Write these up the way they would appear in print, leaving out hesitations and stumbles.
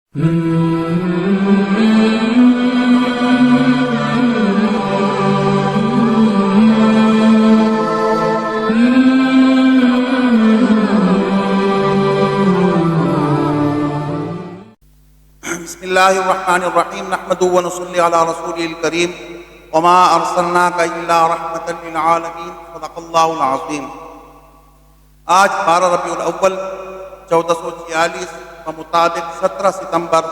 بسم اللہ الرحمن الرحیم نحمد ونصلی علی رسول الکریم وما ارسلناک الا رحمۃ للعالمین صدق اللہ العظیم۔ آج 12 ربیع الاول 1446 کے مطابق 17 ستمبر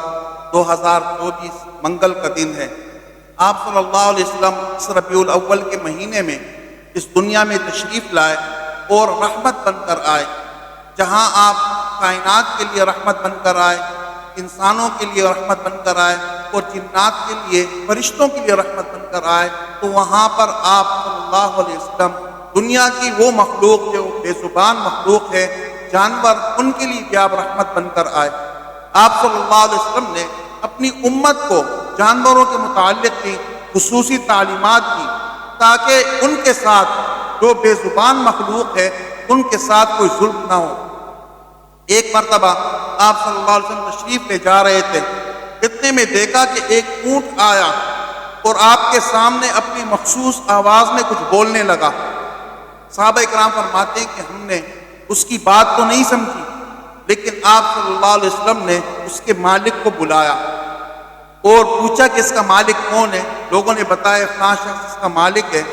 2024 منگل کا دن ہے۔ آپ صلی اللہ علیہ وسلم اس ربیع الاول کے مہینے میں اس دنیا میں تشریف لائے اور رحمت بن کر آئے۔ جہاں آپ کائنات کے لیے رحمت بن کر آئے، انسانوں کے لیے رحمت بن کر آئے اور جنات کے لیے، فرشتوں کے لیے رحمت بن کر آئے، تو وہاں پر آپ صلی اللہ علیہ وسلم دنیا کی وہ مخلوق جو بے زبان مخلوق ہے، جانور، ان کے لیے بھی آپ رحمت بن کر آئے۔ آپ صلی اللہ علیہ وسلم نے اپنی امت کو جانوروں کے متعلق کی خصوصی تعلیمات دی تاکہ ان کے ساتھ جو بے زبان مخلوق ہے ان کے ساتھ کوئی ظلم نہ ہو۔ ایک مرتبہ آپ صلی اللہ علیہ وسلم تشریف لے جا رہے تھے، اتنے میں دیکھا کہ ایک اونٹ آیا اور آپ کے سامنے اپنی مخصوص آواز میں کچھ بولنے لگا۔ صحابہ کرام فرماتے ہیں کہ ہم نے اس کی بات تو نہیں سمجھی، لیکن آپ صلی اللہ علیہ وسلم نے اس کے مالک کو بلایا اور پوچھا کہ اس کا مالک کون ہے۔ لوگوں نے بتایا فلاں شخص اس کا مالک ہے۔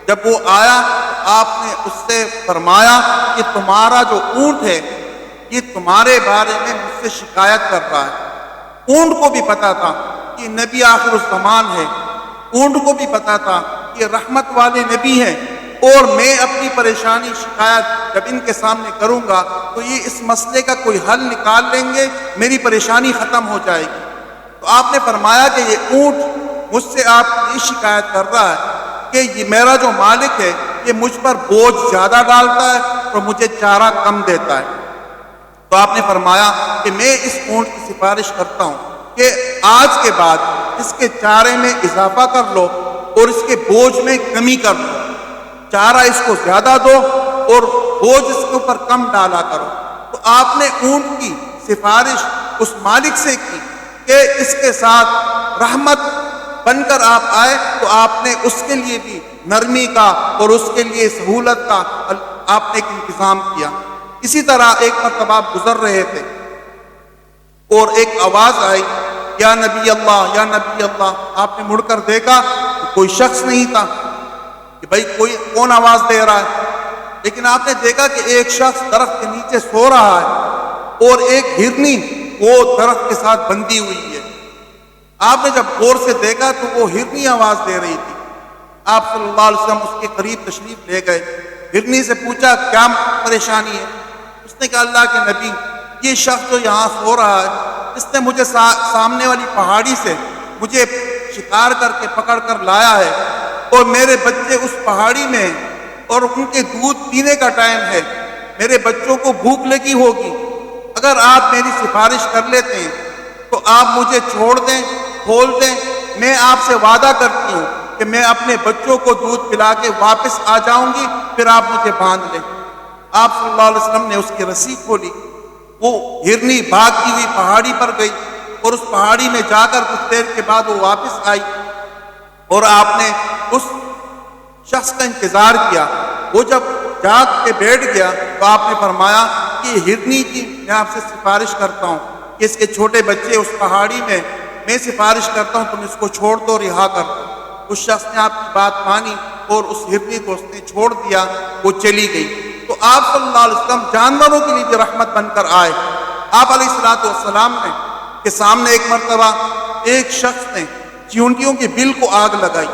جب وہ آیا تو آپ نے اس سے فرمایا کہ تمہارا جو اونٹ ہے یہ تمہارے بارے میں مجھ سے شکایت کر رہا ہے۔ اونٹ کو بھی پتا تھا کہ نبی آخر الزمان ہے، اونٹ کو بھی پتا تھا کہ رحمت والے نبی ہیں، اور میں اپنی پریشانی شکایت جب ان کے سامنے کروں گا تو یہ اس مسئلے کا کوئی حل نکال لیں گے، میری پریشانی ختم ہو جائے گی۔ تو آپ نے فرمایا کہ یہ اونٹ مجھ سے آپ یہ شکایت کر رہا ہے کہ یہ میرا جو مالک ہے یہ مجھ پر بوجھ زیادہ ڈالتا ہے اور مجھے چارہ کم دیتا ہے۔ تو آپ نے فرمایا کہ میں اس اونٹ کی سفارش کرتا ہوں کہ آج کے بعد اس کے چارے میں اضافہ کر لو اور اس کے بوجھ میں کمی کر لو، چارہ اس کو زیادہ دو اور بوجھ اس کے اوپر کم ڈالا کرو۔ تو آپ نے اونٹ کی سفارش اس مالک سے کی کہ اس کے ساتھ رحمت بن کر آپ آئے، تو آپ نے اس کے لیے بھی نرمی کا اور اس کے لیے سہولت کا آپ نے ایک انتظام کیا۔ اسی طرح ایک مرتبہ آپ گزر رہے تھے اور ایک آواز آئی، یا نبی اللہ، یا نبی اللہ۔ آپ نے مڑ کر دیکھا کہ کوئی شخص نہیں تھا کہ بھائی کون آواز دے رہا ہے، لیکن آپ نے دیکھا کہ ایک شخص درخت کے نیچے سو رہا ہے اور ایک ہرنی وہ درخت کے ساتھ بندھی ہوئی ہے۔ آپ نے جب غور سے دیکھا تو وہ ہرنی آواز دے رہی تھی۔ آپ صلی اللہ علیہ وسلم اس کے قریب تشریف لے گئے، ہرنی سے پوچھا کیا پریشانی ہے؟ اس نے کہا اللہ کے نبی، یہ شخص جو یہاں سو رہا ہے اس نے مجھے سامنے والی پہاڑی سے مجھے شکار کر کے پکڑ کر لایا ہے، اور میرے بچے اس پہاڑی میں ہیں اور ان کے دودھ پینے کا ٹائم ہے، میرے بچوں کو بھوک لگی ہوگی۔ اگر آپ میری سفارش کر لیتے ہیں تو آپ مجھے چھوڑ دیں، کھول دیں، میں آپ سے وعدہ کرتی ہوں کہ میں اپنے بچوں کو دودھ پلا کے واپس آ جاؤں گی، پھر آپ مجھے باندھ لیں۔ آپ صلی اللہ علیہ وسلم نے اس کی رسی کھولی، وہ ہرنی بھاگتی ہوئی پہاڑی پر گئی اور اس پہاڑی میں جا کر کچھ دیر کے بعد وہ واپس آئی، اور آپ نے اس شخص کا انتظار کیا۔ وہ جب جاگ کے بیٹھ گیا تو آپ نے فرمایا کہ ہرنی کی میں آپ سے سفارش کرتا ہوں کہ اس کے چھوٹے بچے اس پہاڑی میں سفارش کرتا ہوں تم اس کو چھوڑ دو، رہا کر دو۔ اس شخص نے آپ کی بات مانی اور اس ہرنی کو اس نے چھوڑ دیا، وہ چلی گئی۔ تو آپ صلی اللہ علیہ وسلم جانوروں کے لیے بھی رحمت بن کر آئے۔ آپ علیہ السلام نے کے سامنے ایک مرتبہ ایک شخص نے چیونٹیوں کے بل کو آگ لگائی،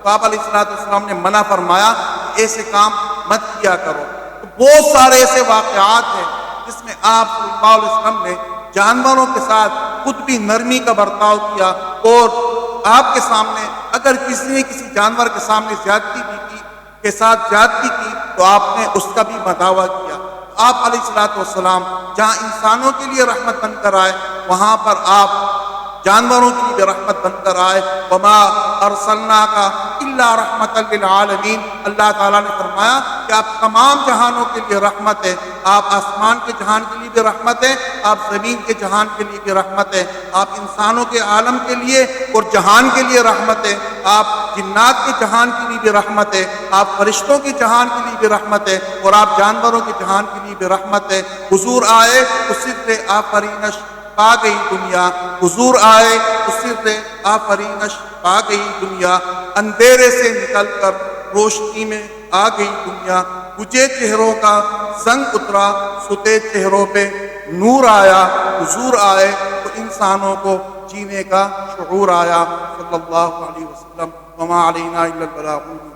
تو آپ علیہ السلام نے منع فرمایا کہ ایسے کام مت کیا کرو۔ تو بہت سارے ایسے واقعات ہیں جس میں آپ صلی اللہ علیہ وسلم نے جانوروں کے ساتھ خود بھی نرمی کا برتاؤ کیا، اور آپ کے سامنے اگر کسی نے کسی جانور کے سامنے زیادتی بھی کی کے ساتھ زیادتی کی تو آپ نے اس کا بھی مداوع کیا۔ آپ علیہ السلام جہاں انسانوں کے لیے رحمت بن کر آئے، وہاں پر آپ جانوروں کی بھی رحمت بن کر آئے۔ وما ارسلناک الا رحمۃ للعالمین۔ اللہ تعالیٰ نے فرمایا کہ آپ تمام جہانوں کے لیے رحمت ہے، آپ آسمان کے جہان کے لیے بھی رحمت ہے، آپ زمین کے جہان کے لیے بھی رحمت ہے، آپ انسانوں کے عالم کے لیے اور جہان کے لیے رحمت ہے، آپ جنات کے جہان کے لیے بھی رحمت ہے، آپ فرشتوں کے جہان کے لیے بھی رحمت ہے، اور آپ جانوروں کے جہان کے لیے بھی رحمت ہے۔ حضور آئے تو صرف آفرینش پا گئی دنیا، حضور آئے تو صرف آفرینش پا گئی دنیا، اندھیرے سے نکل کر روشنی میں آ گئی دنیا، بجھے چہروں کا زنگ اترا، ستے چہروں پہ نور آیا، حضور آئے تو انسانوں کو جینے کا شعور آیا، صلی اللہ علیہ وسلم۔ وما علینا الا البلاغ۔